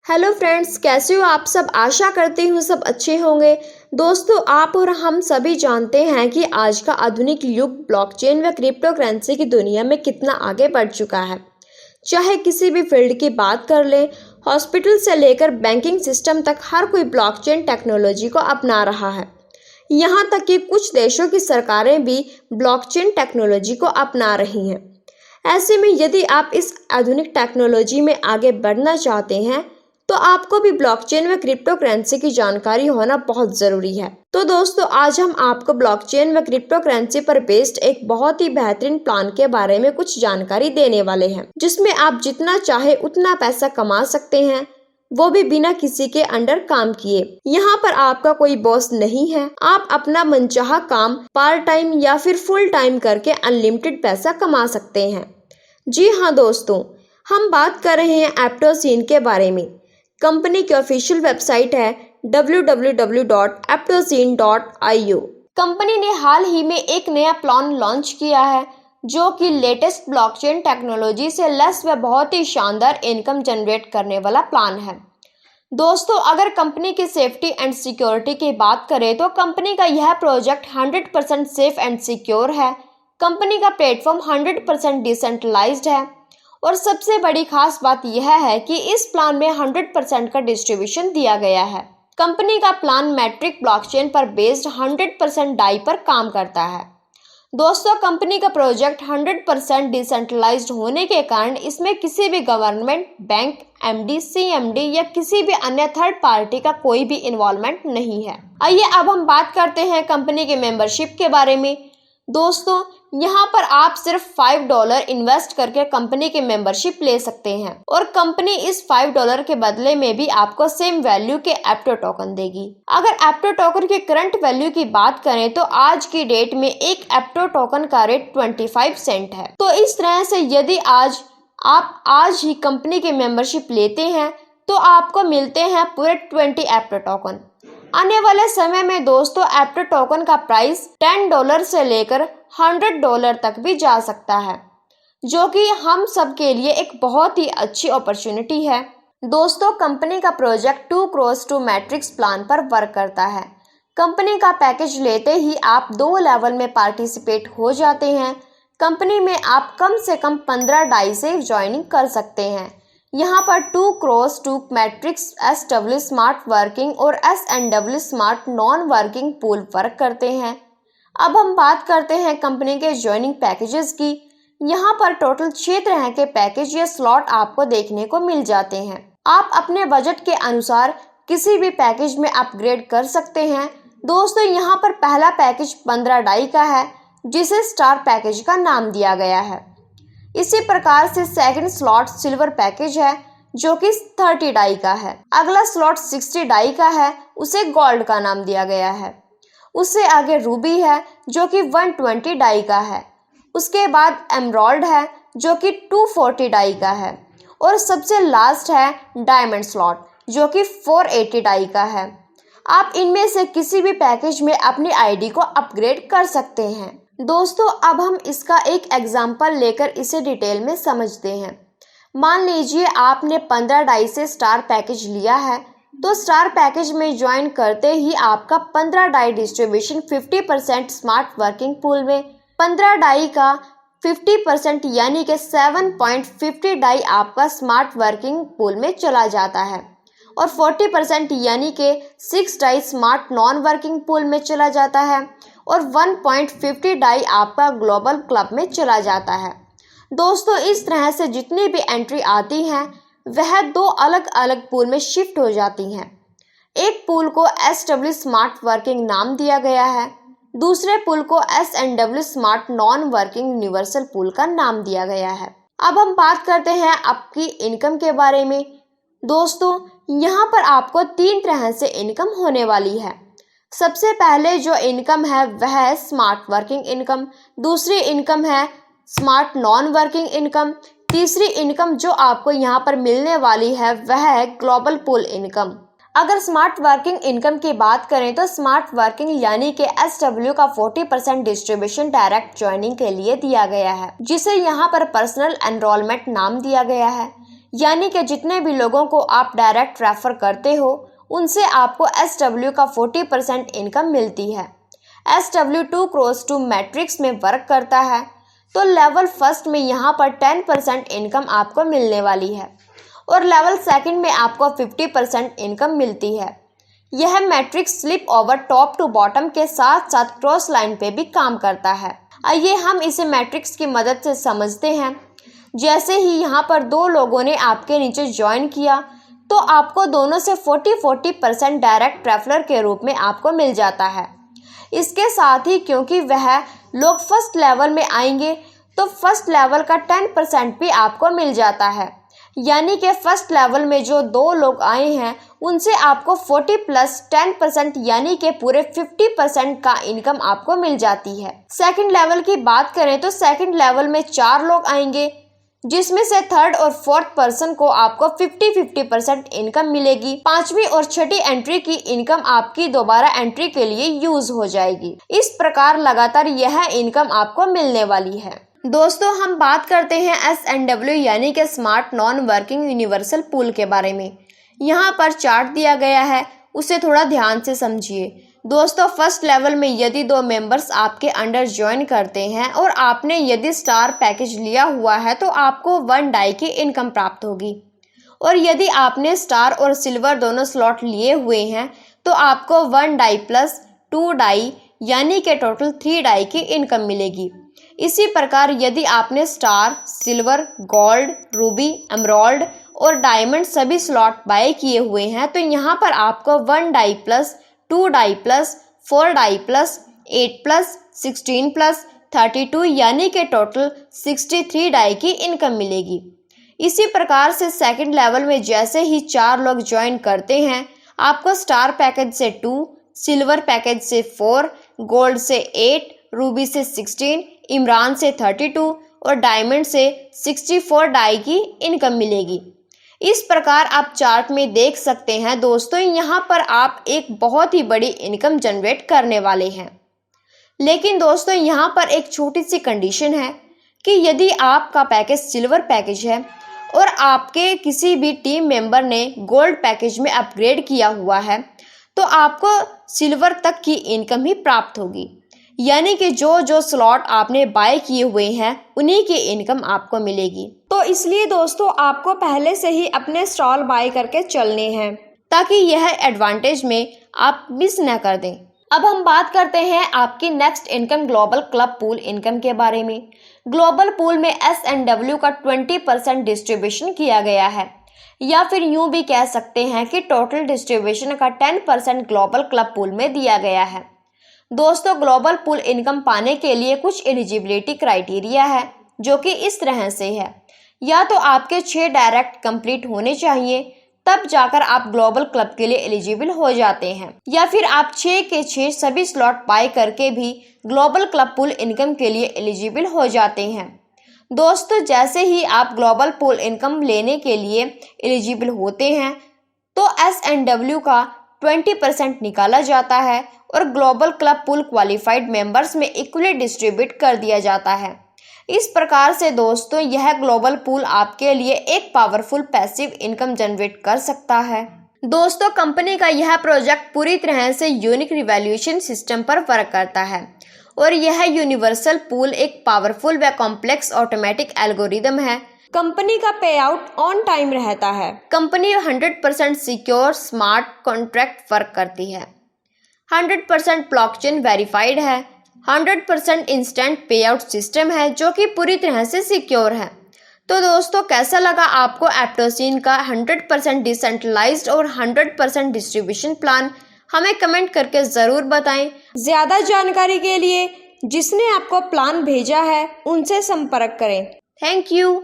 Hello friends, कैसे हो आप सब। आशा करती हूँ सब अच्छे होंगे। दोस्तों, आप और हम सभी जानते हैं कि आज का आधुनिक युग ब्लॉकचेन व क्रिप्टो करेंसी की दुनिया में कितना आगे बढ़ चुका है। चाहे किसी भी फील्ड की बात कर लें, हॉस्पिटल से लेकर बैंकिंग सिस्टम तक हर कोई ब्लॉकचेन टेक्नोलॉजी को अपना रहा है। यहाँ तक कि कुछ देशों की सरकारें भी ब्लॉकचेन टेक्नोलॉजी को अपना रही हैं। ऐसे में यदि आप इस आधुनिक टेक्नोलॉजी में आगे बढ़ना चाहते हैं तो आपको भी ब्लॉकचेन व क्रिप्टो करेंसी की जानकारी होना बहुत ज़रूरी है। तो दोस्तों, आज हम आपको ब्लॉकचेन व क्रिप्टो करेंसी पर बेस्ड एक बहुत ही बेहतरीन प्लान के बारे में कुछ जानकारी देने वाले हैं, जिसमें आप जितना चाहे उतना पैसा कमा सकते हैं, वो भी बिना किसी के अंडर काम किए। यहाँ पर आपका कोई बॉस नहीं है। आप अपना मनचाहा काम पार्ट टाइम या फिर फुल टाइम करके अनलिमिटेड पैसा कमा सकते हैं। जी हाँ दोस्तों, हम बात कर रहे हैं एप्टोसिन के बारे में। कंपनी की ऑफिशियल वेबसाइट है www.aptosin.io। कंपनी ने हाल ही में एक नया प्लान लॉन्च किया है जो कि लेटेस्ट ब्लॉकचेन टेक्नोलॉजी से लेस व बहुत ही शानदार इनकम जनरेट करने वाला प्लान है। दोस्तों, अगर कंपनी की सेफ्टी एंड सिक्योरिटी की बात करें तो कंपनी का यह प्रोजेक्ट 100% सेफ एंड सिक्योर है। कंपनी का प्लेटफॉर्म 100% डिसेंट्रलाइज्ड है और सबसे बड़ी खास बात यह है कि इस प्लान में 100% का डिस्ट्रीब्यूशन दिया गया है। कंपनी का प्लान मैट्रिक ब्लॉकचेन पर बेस्ड 100% डाई पर काम करता है। दोस्तों, कंपनी का प्रोजेक्ट 100% डिसेंट्रलाइज्ड होने के कारण इसमें किसी भी गवर्नमेंट, बैंक, एमडी, सीएमडी या किसी भी अन्य थर्ड पार्टी का कोई भी इन्वॉल्वमेंट नहीं है। आइए अब हम बात करते हैं कंपनी के मेंबरशिप के बारे में। दोस्तों, यहाँ पर आप सिर्फ $5 इन्वेस्ट करके कंपनी की मेंबरशिप ले सकते हैं और कंपनी इस $5 के बदले में भी आपको सेम वैल्यू के एप्टो टोकन देगी। अगर एप्टो टोकन की करंट वैल्यू की बात करें तो आज की डेट में एक एप्टो टोकन का रेट 25 सेंट है। तो इस तरह से यदि आप आज ही कंपनी की मेंबरशिप लेते हैं तो आपको मिलते हैं पूरे 20 एप्टो टोकन। आने वाले समय में दोस्तों, एप्टो टोकन का प्राइस $10 से लेकर $100 तक भी जा सकता है, जो कि हम सब के लिए एक बहुत ही अच्छी अपॉर्चुनिटी है। दोस्तों, कंपनी का प्रोजेक्ट 2x2 मैट्रिक्स प्लान पर वर्क करता है। कंपनी का पैकेज लेते ही आप 2 लेवल में पार्टिसिपेट हो जाते हैं। कंपनी में आप कम से कम 15 डाई से ज्वाइनिंग कर सकते हैं। यहाँ पर 2x2 matrix SW smart working और SNW smart non working pool work करते हैं। अब हम बात करते हैं कंपनी के ज्वाइनिंग पैकेजेस की। यहाँ पर टोटल 6 तरह के पैकेज या स्लॉट आपको देखने को मिल जाते हैं। आप अपने बजट के अनुसार किसी भी पैकेज में अपग्रेड कर सकते हैं। दोस्तों, यहाँ पर पहला पैकेज 15 डाई का है, जिसे स्टार पैकेज का नाम दिया गया है। इसी प्रकार से सेकंड स्लॉट सिल्वर पैकेज है, जो कि 30 डाई का है। अगला स्लॉट 60 डाई का है, उसे गोल्ड का नाम दिया गया है। उससे आगे रूबी है, जो कि 120 डाई का है। उसके बाद एमराल्ड है, जो कि 240 डाई का है। और सबसे लास्ट है डायमंड स्लॉट, जो कि 480 डाई का है। आप इनमें से किसी भी पैकेज में अपनी आईडी को अपग्रेड कर सकते हैं। दोस्तों, अब हम इसका एक एग्जाम्पल लेकर इसे डिटेल में समझते हैं। मान लीजिए आपने 15 डाई से स्टार पैकेज लिया है, तो स्टार पैकेज में ज्वाइन करते ही आपका 15 डाई डिस्ट्रीब्यूशन 50% स्मार्ट वर्किंग पूल में, 15 डाई का 50% यानी कि 7.50 डाई आपका स्मार्ट वर्किंग पूल में चला जाता है और 40% यानी कि 6 डाई स्मार्ट नॉन वर्किंग पूल में चला जाता है और 1.50 डाई आपका ग्लोबल क्लब में चला जाता है। दोस्तों, इस तरह से जितनी भी एंट्री आती हैं वह 2 अलग अलग पूल में शिफ्ट हो जाती हैं। एक पूल को SW स्मार्ट वर्किंग नाम दिया गया है, दूसरे पूल को SNW smart non working universal pool का नाम दिया गया है। अब हम बात करते हैं आपकी इनकम के बारे में। दोस्तों, यहाँ पर आपको 3 तरह से इनकम होने वाली है। सबसे पहले जो इनकम है वह है स्मार्ट वर्किंग इनकम, दूसरी इनकम है स्मार्ट नॉन वर्किंग इनकम, तीसरी इनकम जो आपको यहाँ पर मिलने वाली है वह है ग्लोबल पूल इनकम। अगर स्मार्ट वर्किंग इनकम की बात करें तो स्मार्ट वर्किंग यानी कि SW का 40% डिस्ट्रीब्यूशन डायरेक्ट ज्वाइनिंग के लिए दिया गया है, जिसे यहाँ पर पर्सनल एनरोलमेंट नाम दिया गया है। यानी कि जितने भी लोगों को आप डायरेक्ट रेफर करते हो उनसे आपको SW का 40% इनकम मिलती है। SW2 क्रॉस टू मैट्रिक्स में वर्क करता है, तो लेवल फर्स्ट में यहाँ पर 10% इनकम आपको मिलने वाली है और लेवल सेकंड में आपको 50% इनकम मिलती है। यह matrix slip over top to bottom के साथ साथ क्रॉस लाइन पे भी काम करता है। आइए हम इसे मैट्रिक्स की मदद से समझते हैं। जैसे ही यहाँ पर दो लोगों ने आपके नीचे ज्वाइन किया तो आपको दोनों से 40% डायरेक्ट रेफरर के रूप में आपको मिल जाता है। इसके साथ ही क्योंकि वह लोग फर्स्ट लेवल में आएंगे तो फर्स्ट लेवल का 10% भी आपको मिल जाता है, यानी कि फर्स्ट लेवल में जो दो लोग आए हैं उनसे आपको 40 प्लस 10% यानी कि पूरे 50% का इनकम आपको मिल जाती है। सेकंड लेवल की बात करें तो सेकंड लेवल में 4 लोग आएंगे जिसमें से थर्ड और फोर्थ पर्सन को आपको 50-50% इनकम मिलेगी। पांचवी और छठी एंट्री की इनकम आपकी दोबारा एंट्री के लिए यूज हो जाएगी। इस प्रकार लगातार यह इनकम आपको मिलने वाली है। दोस्तों हम बात करते हैं SNW यानी कि smart non working universal pool के बारे में। यहाँ पर चार्ट दिया गया है, उसे थोड़ा ध्यान से समझिए। दोस्तों फर्स्ट लेवल में यदि 2 मेंबर्स आपके अंडर ज्वाइन करते हैं और आपने यदि स्टार पैकेज लिया हुआ है तो आपको 1 डाई की इनकम प्राप्त होगी, और यदि आपने स्टार और सिल्वर दोनों स्लॉट लिए हुए हैं तो आपको 1 डाई प्लस 2 डाई यानी कि टोटल 3 डाई की इनकम मिलेगी। इसी प्रकार यदि आपने star, silver, gold, Ruby, emerald और डायमंड सभी स्लॉट बाय किए हुए हैं तो यहाँ पर आपको 1 die plus 2 die plus 4 die plus 8 plus 16 plus 32 यानी कि टोटल 63 डाई की इनकम मिलेगी। इसी प्रकार से सेकंड लेवल में जैसे ही 4 लोग ज्वाइन करते हैं आपको स्टार पैकेज से 2, सिल्वर पैकेज से 4, गोल्ड से 8, रूबी से 16, इमरान से 32 और डायमंड से 64 डाई की इनकम मिलेगी। इस प्रकार आप चार्ट में देख सकते हैं दोस्तों, यहाँ पर आप एक बहुत ही बड़ी इनकम जनरेट करने वाले हैं। लेकिन दोस्तों यहाँ पर एक छोटी सी कंडीशन है कि यदि आपका पैकेज सिल्वर पैकेज है और आपके किसी भी टीम मेंबर ने गोल्ड पैकेज में अपग्रेड किया हुआ है तो आपको सिल्वर तक की इनकम ही प्राप्त होगी, यानी कि जो स्लॉट आपने बाय किए हुए हैं उन्हीं की इनकम आपको मिलेगी। तो इसलिए दोस्तों आपको पहले से ही अपने स्टॉल बाय करके चलने हैं ताकि यह एडवांटेज में आप मिस न कर दें। अब हम बात करते हैं आपकी next income global club pool income के बारे में। ग्लोबल पूल में SNW का 20% डिस्ट्रीब्यूशन किया गया है, या फिर यूं भी कह सकते हैं कि टोटल डिस्ट्रीब्यूशन का 10% ग्लोबल क्लब पूल में दिया गया है। दोस्तों ग्लोबल पूल इनकम पाने के लिए कुछ एलिजिबिलिटी क्राइटेरिया है जो कि इस तरह से है, या तो आपके 6 डायरेक्ट कंप्लीट होने चाहिए तब जाकर आप ग्लोबल क्लब के लिए एलिजिबल हो जाते हैं, या फिर आप 6 के 6 सभी स्लॉट बाय करके भी ग्लोबल क्लब पूल इनकम के लिए एलिजिबल हो जाते हैं। दोस्तों जैसे ही आप ग्लोबल पूल इनकम लेने के लिए एलिजिबल होते हैं तो SNW का 20% निकाला जाता है और global club pool qualified members में इक्वली डिस्ट्रीब्यूट कर दिया जाता है। इस प्रकार से दोस्तों यह ग्लोबल पूल आपके लिए एक पावरफुल पैसिव इनकम जनरेट कर सकता है। दोस्तों कंपनी का यह प्रोजेक्ट पूरी तरह से यूनिक रिवैल्यूएशन सिस्टम पर वर्क करता है और यह यूनिवर्सल पूल एक पावरफुल व कॉम्प्लेक्स ऑटोमेटिक एल्गोरिदम है। कंपनी का पे आउट ऑन टाइम रहता है। Company 100% secure smart contract work करती है, 100% ब्लॉकचेन वेरीफाइड है, 100% इंस्टेंट पे आउट सिस्टम है जो कि पूरी तरह से सिक्योर है। तो दोस्तों कैसा लगा आपको एप्टोसिन का 100% डिसेंट्रलाइज्ड और 100% डिस्ट्रीब्यूशन प्लान? हमें कमेंट करके ज़रूर बताएं। ज़्यादा जानकारी के लिए जिसने आपको प्लान भेजा है उनसे संपर्क करें। Thank you.